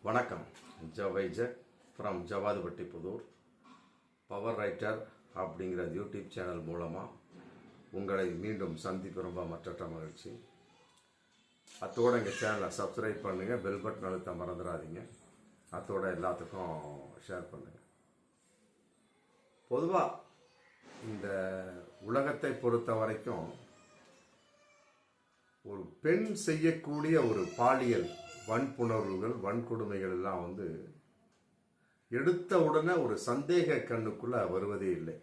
வணக்கம். ஜவைஜர் from Javadupatti Pudur. Power writer அப்படிங்கிற YouTube channel மூலமாக உங்களை மீண்டும் சந்திப்பு ரொம்ப மற்ற மகிழ்ச்சி. அத்தோடு எங்கள் சேனலை சப்ஸ்கிரைப் பண்ணுங்கள், பெல் பட்டன் அழுத்த மறந்துடாதீங்க. அத்தோட எல்லாத்துக்கும் ஷேர் பண்ணுங்கள். பொதுவாக இந்த உலகத்தை பொறுத்த வரைக்கும் ஒரு பெண் செய்யக்கூடிய ஒரு பாலியல் வன்புணர்வுகள், வன்கொடுமைகள் எல்லாம் எடுத்த உடனே ஒரு சந்தேக கண்ணுக்குள்ள வருவதே இல்லை.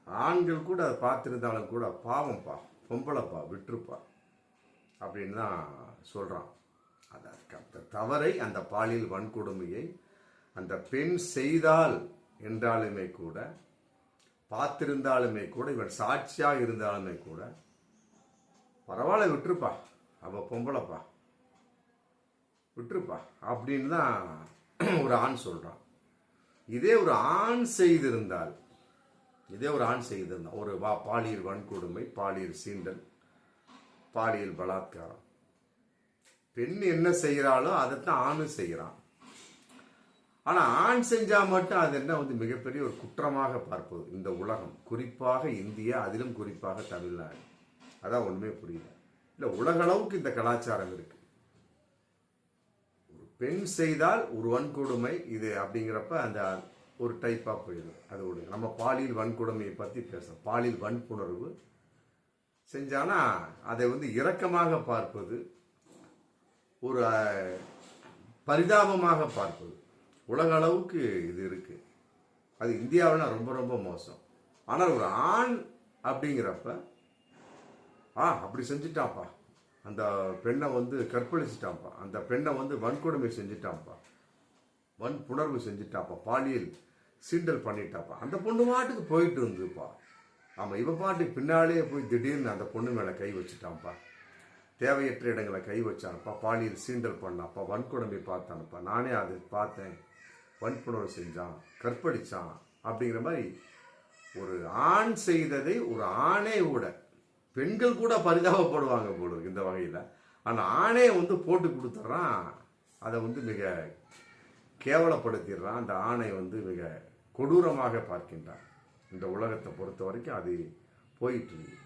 ஆண்கள் கூட அதை பார்த்திருந்தாலும் கூட பாவம்பா, பொம்பளைப்பா, விட்டுருப்பா அப்படின்னு தான் சொல்றான். அந்த தவறை, அந்த பாலியல் வன்கொடுமையை அந்த பெண் செய்தால் என்றாலுமே கூட, பார்த்திருந்தாலுமே கூட, இவன் சாட்சியாக இருந்தாலுமே கூட பரவாயில்ல, விட்டுருப்பா, அவ பொம்பளைப்பா, விட்டுருப்பா அப்படின்னு தான் ஒரு ஆண் சொல்றான். இதே ஒரு ஆண் செய்திருந்தால், ஒரு பாலியல் வன்கொடுமை, பாலியல் சீண்டல், பாலியல் பலாத்காரம், பெண் என்ன செய்யறாளோ அதைத்தான் ஆணும் செய்யறான். ஆனா ஆண் செஞ்சா மட்டும் அது என்ன மிகப்பெரிய ஒரு குற்றமாக பார்ப்பது இந்த உலகம், குறிப்பாக இந்தியா, அதிலும் குறிப்பாக தமிழ்நாடு. அதான் ஒண்ணுமே புரியல. இல்ல, உலக அளவுக்கு இந்த கலாச்சாரம் இருக்கு. ஒரு பெண் செய்தால் ஒரு வன்கொடுமை இது அப்படிங்கிறப்ப அந்த ஒரு டைப்பா போயிடும். அதோடு நம்ம பாலியல் வன்கொடுமையை பத்தி பேசணும். பாலியல் வன்புணர்வு செஞ்சானா அதை இரக்கமாக பார்ப்பது, ஒரு பரிதாபமாக பார்ப்பது, உலக அளவுக்கு இது இருக்கு. அது இந்தியாவில் ரொம்ப ரொம்ப மோசம். ஆனால் ஒரு ஆண் அப்படிங்கிறப்ப அப்படி செஞ்சுட்டான்ப்பா, அந்த பெண்ணை கற்பழிச்சிட்டான்ப்பா, அந்த பெண்ணை வன்கொடுமை செஞ்சுட்டான்ப்பா, வன்புணர்வு செஞ்சுட்டாப்பா, பாலியல் சீண்டல் பண்ணிட்டாப்பா, அந்த பொண்ணு பாட்டுக்கு போயிட்டு இருந்துப்பா. ஆமாம், இவ பாட்டுக்கு பின்னாலேயே போய் திடீர்னு அந்த பொண்ணு மேலே கை வச்சுட்டான்ப்பா, தேவையற்ற இடங்களை கை வச்சானப்பா, பாலியல் சீண்டல் பண்ணாப்பா, வன்கொடுமை பார்த்தானப்பா, நானே அதை பார்த்தேன், வன்புணர்வு செஞ்சான், கற்பழிச்சான் அப்படிங்கிற மாதிரி ஒரு ஆண் செய்ததை ஒரு ஆணே கூட, பெண்கள் கூட பரிதாபப்படுவாங்க போடு இந்த வகையில். ஆனால் ஆணே போட்டு கொடுத்துட்றான், அதை மிக கேவலப்படுத்திடுறான். அந்த ஆணை மிக கொடூரமாக பார்க்கின்றான். இந்த உலகத்தை பொறுத்த வரைக்கும் அது போயிட்டு இருக்கு.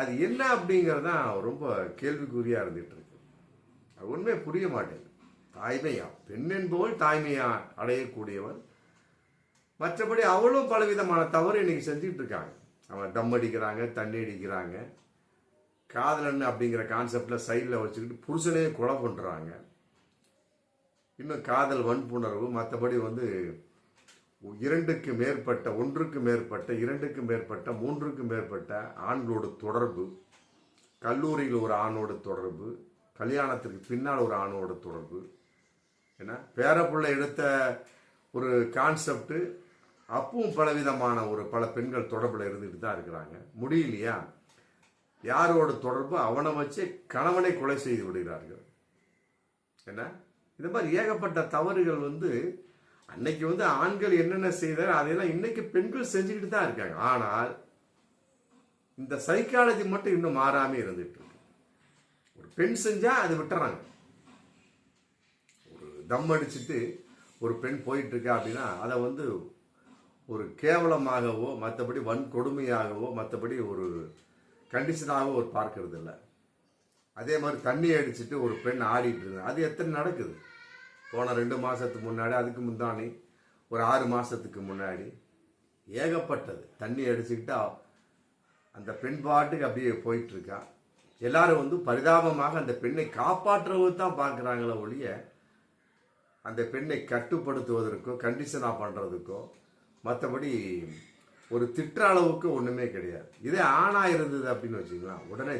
அது என்ன அப்படிங்கிறதான் ரொம்ப கேள்விக்குறியா இருந்துட்டு இருக்கு. அது உண்மையை புரிய மாட்டேங்குது. தாய்மையா, பெண் என்பவள் தாய்மையா அடையக்கூடியவள். மற்றபடி அவளும் பலவிதமான தவறு இன்னைக்கு செஞ்சுட்டு இருக்காங்க. அவன் தம் அடிக்கிறாங்க, தண்ணி அடிக்கிறாங்க, காதலன் அப்படிங்கிற கான்செப்ட்ல சைடில் வச்சுக்கிட்டு புருஷனையே கொலை பண்றாங்க. இன்னும் காதல் வன்புணர்வு, மற்றபடி ஒன்றுக்கு மேற்பட்ட, இரண்டுக்கு மேற்பட்ட, மூன்றுக்கு மேற்பட்ட ஆண்களோட தொடர்பு, கல்லூரியில் ஒரு ஆணோட தொடர்பு, கல்யாணத்திற்கு பின்னால் ஒரு ஆணோட தொடர்பு, ஏன்னா பேரப்புள்ள எடுத்த ஒரு கான்செப்ட். அப்பவும் பலவிதமான பல பெண்கள் தொடர்பில் இருந்துட்டு தான் இருக்கிறாங்க. முடியலையா, யாரோட தொடர்பு, அவனை வச்சு கணவனை கொலை செய்து விடுகிறார்கள். என்ன இந்த மாதிரி ஏகப்பட்ட தவறுகள் அன்னைக்கு ஆண்கள் என்னென்ன செய்தார் அதையெல்லாம் இன்னைக்கு பெண்கள் செஞ்சுக்கிட்டு தான் இருக்காங்க. ஆனால் இந்த சைக்காலஜி மட்டும் இன்னும் மாறாம இருந்துட்டு இருக்கு. ஒரு பெண் செஞ்சா அதை விட்டுறாங்க. ஒரு தம் அடிச்சுட்டு ஒரு பெண் போயிட்டு இருக்கா அப்படின்னா அதை ஒரு கேவலமாகவோ, மற்றபடி வன்கொடுமையாகவோ, மற்றபடி ஒரு கண்டிஷனாகவோ ஒரு பார்க்கறது இல்லை. அதே மாதிரி தண்ணி அடிச்சுட்டு ஒரு பெண் ஆடிட்டு இருக்கு. அது எத்தனை நடக்குது? போன 2 மாசத்துக்கு முன்னாடி, அதுக்கு முந்தானி ஒரு 6 மாசத்துக்கு முன்னாடி ஏகப்பட்டது. தண்ணி அடிச்சுக்கிட்டு அந்த பெண் பாட்டுக்கு அப்படியே போயிட்டு இருக்கா. எல்லாரும் பரிதாபமாக அந்த பெண்ணை காப்பாற்றுவது தான் பார்க்குறாங்களே ஒழிய அந்த பெண்ணை கட்டுப்படுத்துவதற்கோ, கண்டிஷனா பண்றதுக்கோ, மற்றபடி ஒரு திட்ட அளவுக்கு ஒண்ணுமே கிடையாது. இதே ஆணா இருந்தது அப்படின்னு வச்சுக்கலாம், உடனே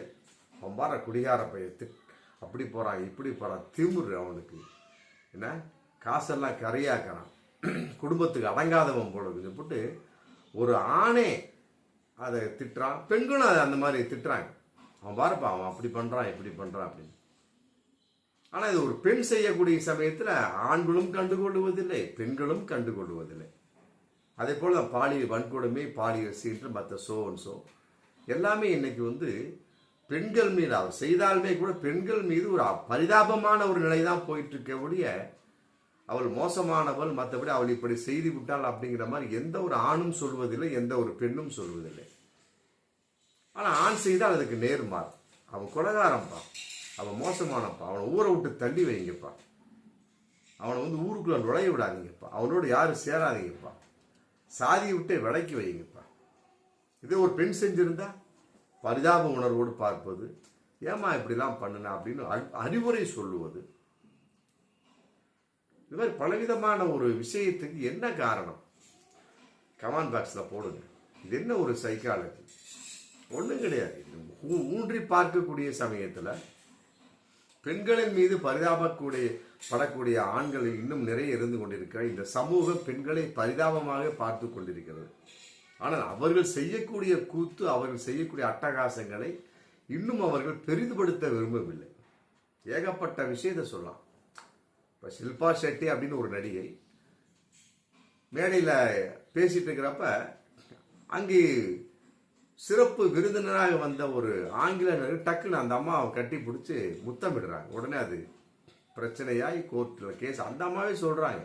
பம்பார குடிகார பையன் அப்படி போறான், இப்படி போறான், திமுரு அவனுக்கு, என்ன காசெல்லாம் கரையாக்குறான், குடும்பத்துக்கு அடங்காதவன் போல போட்டு ஒரு ஆணே அதை திட்டுறான். பெண்களும் அதை அந்த மாதிரி திட்டுறாங்க. அவன் பாருப்பா, அவன் அப்படி பண்றான், இப்படி பண்றான் அப்படின்னு. ஆனா இது ஒரு பெண் செய்யக்கூடிய சமயத்துல ஆண்களும் கண்டுகொள்வதில்லை, பெண்களும் கண்டுகொள்வதில்லை. அதே போல பாலியல் வன்கொடுமை, பாலியல் சீண்டல், மற்ற சோ எல்லாமே இன்னைக்கு பெண்கள் மீது அவர் செய்தாலுமே கூட பெண்கள் மீது ஒரு பரிதாபமான ஒரு நிலை தான் போயிட்டு இருக்க ஒழிய அவள் மோசமானவள், மற்றபடி அவள் இப்படி செய்து விட்டாள் அப்படிங்கிற மாதிரி எந்த ஒரு ஆணும் சொல்வதில்லை, எந்த ஒரு பெண்ணும் சொல்வதில்லை. ஆனா ஆண் செய்தால் அதுக்கு நேர்மாறு. அவன் கொலைகாரன்ப்பா, அவன் மோசமானப்பா, அவனை ஊரை விட்டு தள்ளி வைங்கப்பா, அவனை வந்து ஊருக்குள்ள நுழைய விடாதீங்கப்பா, அவனோடு யாரும் சேராதீங்கப்பா, சாதியை விட்டு விலைக்கு வைங்கப்பா. இதே ஒரு பெண் செஞ்சிருந்தா பரிதாப உணர்வோடு பார்ப்பது, ஏமா இப்படிலாம் பண்ணுன அப்படின்னு அறிவுரை சொல்லுவது, இது மாதிரி பலவிதமான ஒரு விஷயத்துக்கு என்ன காரணம்? கமெண்ட் பாக்ஸ்ல போடுங்க. இது என்ன ஒரு சைக்காலஜி? ஒன்றும் கிடையாது. ஊன்றி பார்க்கக்கூடிய சமயத்தில் பெண்களின் மீது படக்கூடிய ஆண்கள் இன்னும் நிறைய இருந்து கொண்டிருக்கிற இந்த சமூகம் பெண்களை பரிதாபமாக பார்த்து கொண்டிருக்கிறது. ஆனால் அவர்கள் செய்யக்கூடிய கூத்து, அவர்கள் செய்யக்கூடிய அட்டகாசங்களை இன்னும் அவர்கள் பெரிதுபடுத்த விரும்பவில்லை. ஏகப்பட்ட விஷயத்தை சொல்லலாம். இப்போ ஷில்பா ஷெட்டி அப்படின்னு ஒரு நடிகை மேடையில் பேசிட்டு இருக்கிறப்ப அங்கே சிறப்பு விருந்தினராக வந்த ஒரு ஆங்கில டக்குன்னு அந்த அம்மாவை கட்டி பிடிச்சி முத்தமிடுறாங்க. உடனே அது பிரச்சனையாய் கோர்ட்டில் கேஸ். அந்த அம்மாவே சொல்றாங்க,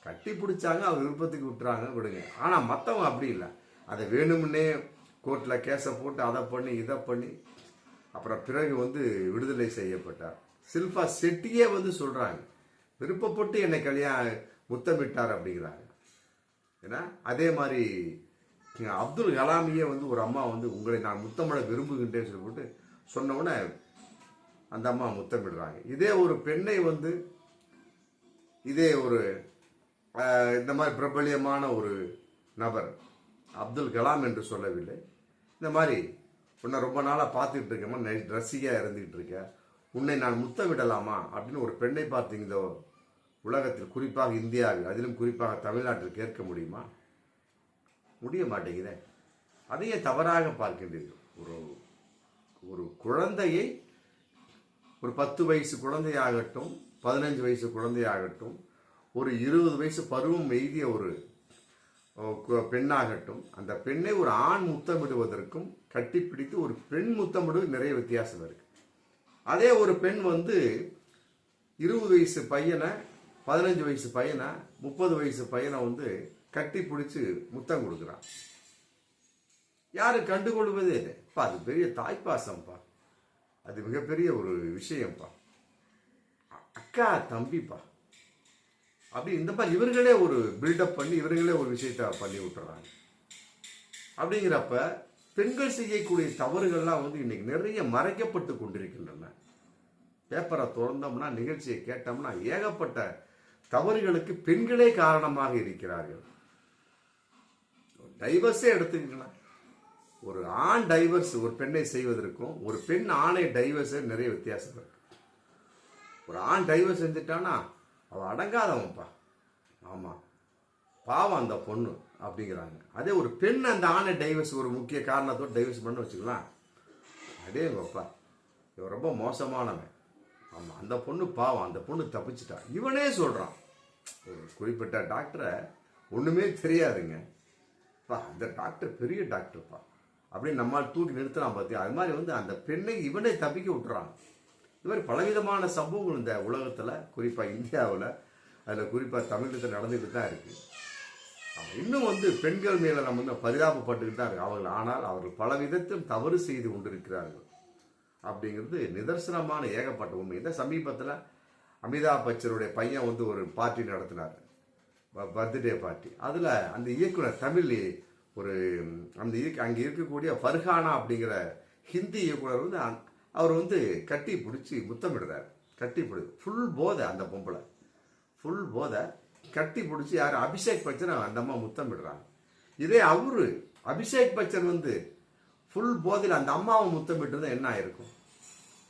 கட்டி பிடிச்சாங்க, அவர் விருப்பத்துக்கு விட்டுறாங்க, விடுங்க. ஆனால் மற்றவங்க அப்படி இல்லை, அதை வேணும்னே கோர்ட்டில் கேஸை போட்டு அதை பண்ணி இதை பண்ணி அப்புறம் பிறகு வந்து விடுதலை செய்யப்பட்டார். ஷில்பா ஷெட்டியே வந்து சொல்றாங்க, விருப்பப்பட்டு என்னை முத்தமிட்டார் அப்படிங்கிறாங்க. ஏன்னா அதே மாதிரி அப்துல் கலாமியே வந்து ஒரு அம்மா வந்து உங்களை நான் முத்தமிட விரும்புகின்றேன்னு சொல்லிவிட்டு சொன்ன உடனே அந்த அம்மா முத்தமிடுறாங்க. இதே ஒரு பெண்ணை வந்து இதே ஒரு இந்த மாதிரி பிரபலியமான ஒரு நபர், அப்துல் கலாம் என்று சொல்லவில்லை, இந்த மாதிரி உன்னை ரொம்ப நாளாக பார்த்துக்கிட்டு இருக்கேம்மா, ரசிகையாக இருந்துகிட்டு இருக்க, உன்னை நான் முத்தமிடலாமா அப்படின்னு ஒரு பெண்ணை பார்த்து இந்த உலகத்தில், குறிப்பாக இந்தியாவில், அதிலும் குறிப்பாக தமிழ்நாட்டில் கேட்க முடியுமா? முடிய மாட்டேங்குதே. அதையே தவறாக பார்க்கின்றீர்கள். ஒரு குழந்தையை, ஒரு 10 வயசு குழந்தையாகட்டும், 15 வயசு குழந்தையாகட்டும், ஒரு 20 வயசு பருவம் எய்திய ஒரு பெண்ணாகட்டும், அந்த பெண்ணை ஒரு ஆண் முத்தமிடுவதற்கும் கட்டிப்பிடித்து ஒரு பெண் முத்தமிடுவது நிறைய வித்தியாசம் இருக்கு. அதே ஒரு பெண் வந்து 20 வயசு பையனை, 15 வயசு பையனை, 30 வயசு பையனை வந்து கட்டி பிடிச்சு முத்தம் கொடுக்குறான். யாரு கண்டுகொள்வதே இல்லைப்பா. அது பெரிய தாய்ப்பாசம்ப்பா, அது மிகப்பெரிய ஒரு விஷயம்ப்பா. அக்கா தம்பிப்பா அப்படி இந்த மாதிரி இவர்களே ஒரு பில்டப் பண்ணி இவர்களே ஒரு விஷயத்த பண்ணி விட்டுறாங்க. அப்படிங்கிறப்ப பெண்கள் செய்யக்கூடிய தவறுகள்லாம் வந்து இன்னைக்கு நிறைய மறைக்கப்பட்டு கொண்டிருக்கின்றன. பேப்பரை திறந்தோம்னா, நிகழ்ச்சியை கேட்டோம்னா ஏகப்பட்ட தவறுகளுக்கு பெண்களே காரணமாக இருக்கிறார்கள். டைவர்ஸே எடுத்துக்கலாம். ஒரு ஆண் டைவர்ஸ் ஒரு பெண்ணை செய்வதற்கும் ஒரு பெண் ஆணை டைவர்ஸ் நிறைய வித்தியாசம் இருக்கு. ஒரு ஆண் டைவர்ஸ் செஞ்சுட்டானா அவன் அடங்காதவன்ப்பா, ஆமா பாவம் அந்த பொண்ணு அப்படிங்கிறாங்க. அதே ஒரு பெண் அந்த ஆணை டைவர்ஸ் ஒரு முக்கிய காரணத்தோடு டைவர்ஸ் பண்ண வச்சுக்கலாம், அடேங்கப்பா இவன் ரொம்ப மோசமானவன், ஆமா அந்த பொண்ணு பாவம், அந்த பொண்ணு தப்பிச்சுட்டா, இவனே சொல்றான். ஒரு குறிப்பிட்ட டாக்டரை ஒண்ணுமே தெரியாதுங்க, அந்த டாக்டர் பெரிய டாக்டர்ப்பா அப்படின்னு நம்மால் தூக்கி நிறுத்தலாம் பார்த்தியா. அது மாதிரி வந்து அந்த பெண்ணை இவனே தப்பிக்க விட்டுறாங்க. இது மாதிரி பலவிதமான சம்பவங்கள் இந்த உலகத்தில், குறிப்பாக இந்தியாவில், அதில் குறிப்பாக தமிழகத்தில் நடந்துக்கிட்டு தான் இருக்கு. இன்னும் வந்து பெண்கள் மேலே நம்ம வந்து பரிதாபப்பட்டுக்கிட்டு தான் இருக்கு அவர்கள். ஆனால் அவர்கள் பல விதத்திலும் தவறு செய்து கொண்டிருக்கிறார்கள் அப்படிங்கிறது நிதர்சனமான ஏகப்பட்ட உண்மை. இந்த சமீபத்தில் அமிதாப் பச்சனுடைய பையன் வந்து ஒரு பார்ட்டி நடத்தினார், பர்த்டே பார்ட்டி. அதில் அந்த இயக்குனர் தமிழ் ஒரு அந்த அங்கே இருக்கக்கூடிய ஃபர்ஹானா அப்படிங்கிற ஹிந்தி இயக்குனர் வந்து அவர் வந்து கட்டி பிடிச்சி முத்தமிடுறார். கட்டி பிடி ஃபுல் போதை, அந்த பொம்பளை ஃபுல் போதை, கட்டி பிடிச்சி யார் அபிஷேக் பச்சன் அந்த அம்மா முத்தமிடுறாங்க. இதே அவரு அபிஷேக் பச்சன் வந்து ஃபுல் போதையில் அந்த அம்மாவை முத்தமிட்டு என்ன ஆயிருக்கும்?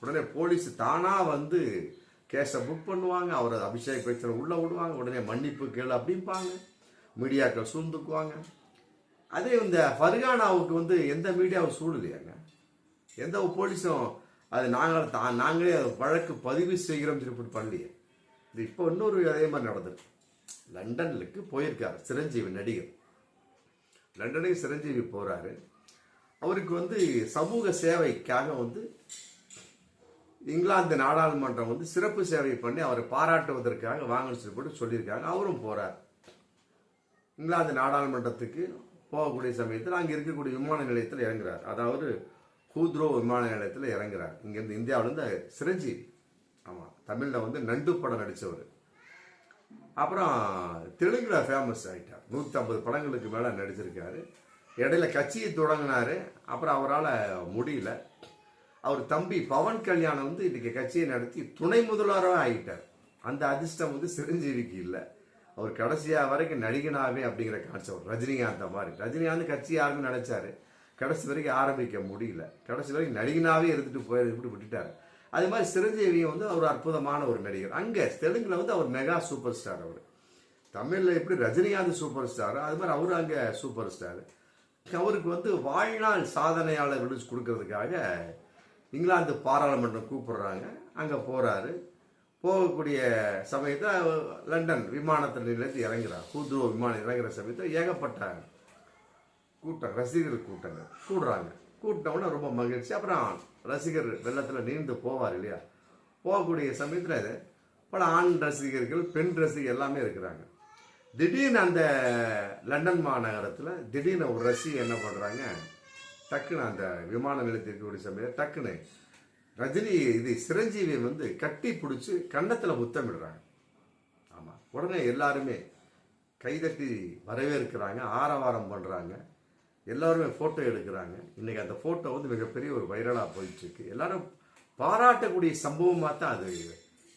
உடனே போலீஸ் தானா வந்து கேஸை புக் பண்ணுவாங்க, அவரை அபிஷேக் பச்சனை உள்ளே விடுவாங்க, உடனே மன்னிப்பு கேளு அப்படிம்பாங்க, மீடியாக்கள் சூழ்ந்துக்குவாங்க. அதே இந்த ஃபர்ஹானாவுக்கு வந்து எந்த மீடியாவும் சூழலையாங்க, எந்த போலீஸும் அது நாங்களே வழக்கு பதிவு செய்கிறோம் சொல்லி பண்ணலையே. இது இப்போ இன்னொரு அதே மாதிரி நடந்தது. லண்டனுக்கு போயிருக்காரு சிரஞ்சீவி நடிகர், லண்டனுக்கு சிரஞ்சீவி போறாரு. அவருக்கு வந்து சமூக சேவைக்காக வந்து இங்கிலாந்து நாடாளுமன்றம் வந்து சிறப்பு சேவை பண்ணி அவரை பாராட்டுவதற்காக வாங்கன்னு சொல்லி சொல்லியிருக்காங்க. அவரும் போறார். இங்கிலாந்து நாடாளுமன்றத்துக்கு போகக்கூடிய சமயத்தில் அங்கே இருக்கக்கூடிய விமான நிலையத்தில் இறங்குறார். அதாவது ஹூத்ரோ விமான நிலையத்தில் இறங்குறார். இங்கேருந்து இந்தியாவிலேருந்து சிரஞ்சீவி. ஆமாம், தமிழில் வந்து நண்டு படம் நடித்தவர். அப்புறம் தெலுங்குல ஃபேமஸ் ஆகிட்டார். 150 படங்களுக்கு மேலே நடிச்சிருக்காரு. இடையில கட்சியை தொடங்கினாரு. அப்புறம் அவரால் முடியல. அவர் தம்பி பவன் கல்யாணம் வந்து இன்னைக்கு கட்சியை நடத்தி துணை முதல்வராக ஆகிட்டார். அந்த அதிர்ஷ்டம் வந்து சிரஞ்சீவிக்கு இல்லை. அவர் கடைசியா வரைக்கும் நடிகனாவே அப்படிங்கிற கான்செப்ட் ரஜினிகாந்த் மாதிரி. ரஜினிகாந்த் கட்சி யாருன்னு நினைச்சாரு, கடைசி வரைக்கும் ஆரம்பிக்க முடியல. கடைசி வரைக்கும் நடிகனாவே இருந்துட்டு போயிட்டு விட்டுட்டாரு. அது மாதிரி சிரஞ்சீவியும் வந்து ஒரு அற்புதமான ஒரு நடிகர். அங்கே தெலுங்குல வந்து அவர் மெகா சூப்பர் ஸ்டார். அவர் தமிழ்ல எப்படி ரஜினிகாந்த் சூப்பர் ஸ்டார், அது மாதிரி அவரு அங்கே சூப்பர் ஸ்டார். அவருக்கு வந்து வாழ்நாள் சாதனையாளர் விருது கொடுக்கறதுக்காக இங்கிலாந்து பாராளுமன்றம் கூப்பிடுறாங்க. அங்கே போறாரு. போகக்கூடிய சமயத்தில் லண்டன் விமானத்தில் நிலையத்து இறங்குறார். ஹூத்ரோ விமானம் இறங்குற சமயத்தில் ஏகப்பட்ட கூட்டம், ரசிகர் கூட்டங்கள் கூடுறாங்க. கூட்டினவுடனே ரொம்ப மகிழ்ச்சி. அப்புறம் ரசிகர் வெள்ளத்தில் நீண்டு போவார் இல்லையா. போகக்கூடிய சமயத்தில் பல ஆண் ரசிகர்கள், பெண் ரசிகர் எல்லாமே இருக்கிறாங்க. திடீர்னு அந்த லண்டன் மாநகரத்தில் திடீர்னு ஒரு ரசிகர் என்ன பண்ணுறாங்க, டக்குன்னு அந்த விமான நிலையத்தில் இருக்கக்கூடிய சமயத்தில் டக்குன்னு சிரஞ்சீவி வந்து கட்டி பிடிச்சி கன்னத்தில் முத்தமிடுறாங்க. ஆமாம், உடனே எல்லாருமே கைதட்டி வரவேற்கிறாங்க, ஆரவாரம் பண்ணுறாங்க, எல்லாருமே ஃபோட்டோ எடுக்கிறாங்க. இன்னைக்கு அந்த ஃபோட்டோ வந்து மிகப்பெரிய ஒரு வைரலாக போயிட்டு இருக்கு. எல்லாரும் பாராட்டக்கூடிய சம்பவமாக தான் அது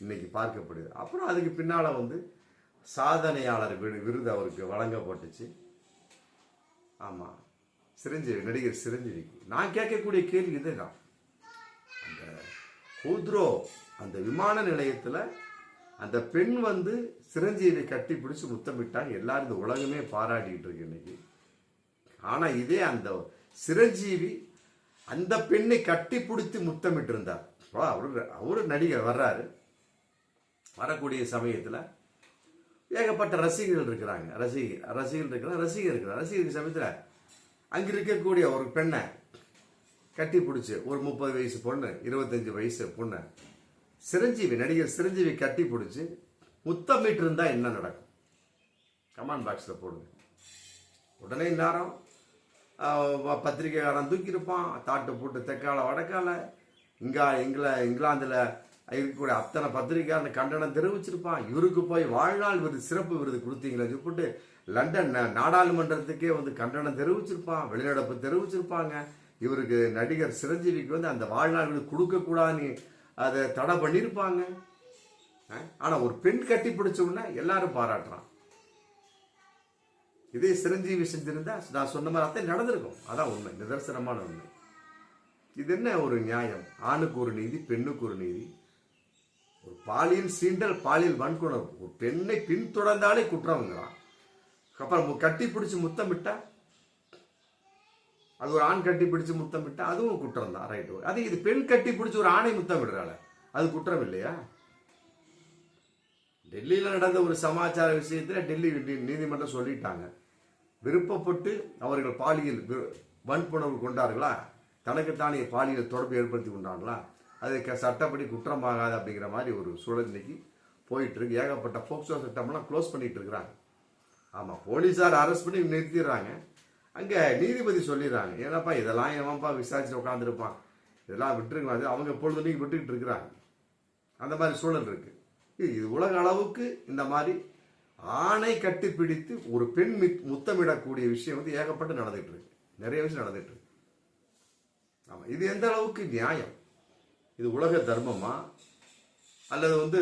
இன்னைக்கு பார்க்கப்படுது. அப்புறம் அதுக்கு பின்னால் வந்து சாதனையாளர் விருது அவருக்கு வழங்கப்பட்டுச்சு. ஆமாம், சிரஞ்சீவி, நடிகர் சிரஞ்சீவிக்கு. நான் கேட்கக்கூடிய கேள்வி இதுதான். அந்த ஹூத்ரோ அந்த விமான நிலையத்தில் அந்த பெண் வந்து சிரஞ்சீவியை கட்டி பிடிச்சி முத்தமிட்டாங்க. எல்லாரும் இந்த உலகமே பாராட்டிட்டு இருக்கு இன்னைக்கு. ஆனா இதே அந்த சிரஞ்சீவி அந்த பெண்ணை கட்டி பிடித்து முத்தமிட்டு இருந்தார். அவரு நடிகர் வர்றாரு. வரக்கூடிய சமயத்தில் ஏகப்பட்ட ரசிகர்கள் இருக்கிறாங்க. ரசிகர் சமயத்தில் அங்க இருக்கக்கூடிய ஒரு பெண்ணை கட்டி பிடிச்சி, ஒரு 30 வயசு பொண்ணு, 25 வயசு பொண்ணு நடிகர் சிரஞ்சீவி கட்டி பிடிச்சி முத்தமிட்டு இருந்தா என்ன நடக்கும்? கமெண்ட் பாக்ஸ்ல போடுங்க. உடனே நேரம் பத்திரிகைக்காரன் தூக்கியிருப்பான், தாட்டு போட்டு தெற்கால வடக்கால இங்கிலாந்துல இருக்கக்கூடிய அத்தனை பத்திரிகைக்காரன் கண்டனம் தெரிவிச்சிருப்பான். இவருக்கு போய் வாழ்நாள் விருது, சிறப்பு விருது கொடுத்தீங்களா சொல்லிட்டு லண்டன் நாடாளுமன்றத்துக்கே வந்து கண்டனம் தெரிவிச்சிருப்பான், வெளிநடப்பு தெரிவிச்சிருப்பாங்க. இவருக்கு நடிகர் சிரஞ்சீவிக்கு வந்து அந்த வாழ்நாள் விருது கொடுக்க கூடாதுன்னு அதை தடை பண்ணியிருப்பாங்க. ஆனா ஒரு பெண் கட்டி பிடிச்ச உடனே எல்லாரும் பாராட்டுறான். இதே சிரஞ்சீவி செஞ்சிருந்தா நான் சொன்ன மாதிரி அத்தை நடந்திருக்கும். அதான் உண்மை, நிதர்சனமான உண்மை. இது என்ன ஒரு நியாயம்? ஆணுக்கு ஒரு நீதி, பெண்ணுக்கு ஒரு நீதி. ஒரு பாலியல் சீண்டல், பாலியல் வன்கொணர்வு, ஒரு பெண்ணை பின்தொடர்ந்தாலே குற்றம்ங்கிறான். அப்புறம் கட்டி பிடிச்சு முத்தமிட்டா, அது ஒரு ஆண் கட்டி பிடிச்சு முத்தமிட்டா அதுவும் குற்றம் தான். ரைட்டு. அது இது பெண் கட்டி பிடிச்சு ஒரு ஆணை முத்தமிடுறாள், அது குற்றம் இல்லையா? டெல்லியில் நடந்த ஒரு சமாச்சார விஷயத்தில் டெல்லி நீதிமன்றம் சொல்லிட்டாங்க, விருப்பப்பட்டு அவர்கள் பாலியல் வன்புணர்வு கொண்டார்களா, தனக்குத்தானே பாலியல் தொடர்பு ஏற்படுத்தி கொண்டாங்களா, அது சட்டப்படி குற்றமாகாது அப்படிங்கிற மாதிரி ஒரு சூழல் இன்னைக்கு போயிட்டு இருக்கு. ஏகப்பட்ட போக்சோ சட்டம்லாம் க்ளோஸ் பண்ணிட்டு இருக்கிறாங்க. ஆமாம், போலீஸார் அரெஸ்ட் பண்ணி நிறுத்திடுறாங்க. அங்கே நீதிபதி சொல்லிடுறாங்க, ஏன்னாப்பா இதெல்லாம் எவன்ப்பா விசாரிச்சு உட்காந்துருப்பான், இதெல்லாம் விட்டுருங்க. அவங்க பொழுதுனைக்கு விட்டுக்கிட்டு இருக்கிறாங்க. அந்த மாதிரி சூழல் இருக்கு. இது உலக அளவுக்கு இந்த மாதிரி ஆணை கட்டி பிடித்து ஒரு பெண் முத்தமிடக்கூடிய விஷயம் வந்து ஏகப்பட்டு நடந்துட்டு இருக்கு. நிறைய விஷயம் நடந்துட்டு இருக்கு. ஆமா, இது எந்த அளவுக்கு நியாயம்? இது உலக தர்மமா? அல்லது வந்து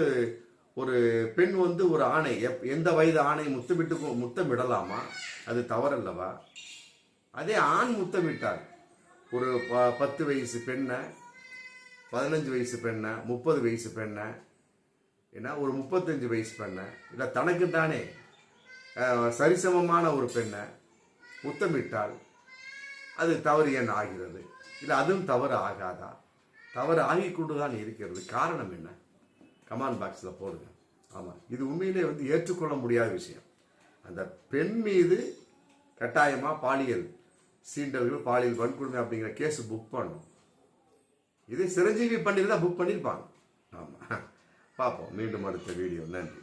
ஒரு பெண் வந்து ஒரு ஆணை, எந்த வயது ஆணை முத்தமிடலாமா? அது தவறல்லவா? அதே ஆண் முத்தமிட்டார், ஒரு 10 வயசு பெண்ணை, 15 வயசு பெண்ணை, 30 வயசு பெண்ணை, ஏன்னா ஒரு 35 வயசு பெண்ணை, இல்லை தனக்கு தானே சரிசமமான ஒரு பெண்ணை முத்தமிட்டால் அது தவறு ஏன் ஆகிறது? இல்லை அதுவும் தவறு ஆகாதா? தவறு ஆகிக்கொண்டுதான் இருக்கிறது. காரணம் என்ன? கமெண்ட் பாக்ஸில் போடுங்க. ஆமாம், இது உண்மையிலே வந்து ஏற்றுக்கொள்ள முடியாத விஷயம். அந்த பெண் மீது கட்டாயமாக பாலியல் சீண்டர்கள் பாலியல் வன்கொடுமை அப்படிங்கிற கேஸ் புக் பண்ணும். இதே சிரஞ்சீவி பண்ணியிருந்தா புக் பண்ணியிருப்பாங்க. ஆமாம், பார்ப்போம் மீண்டும் அடுத்த வீடியோ. நன்றி.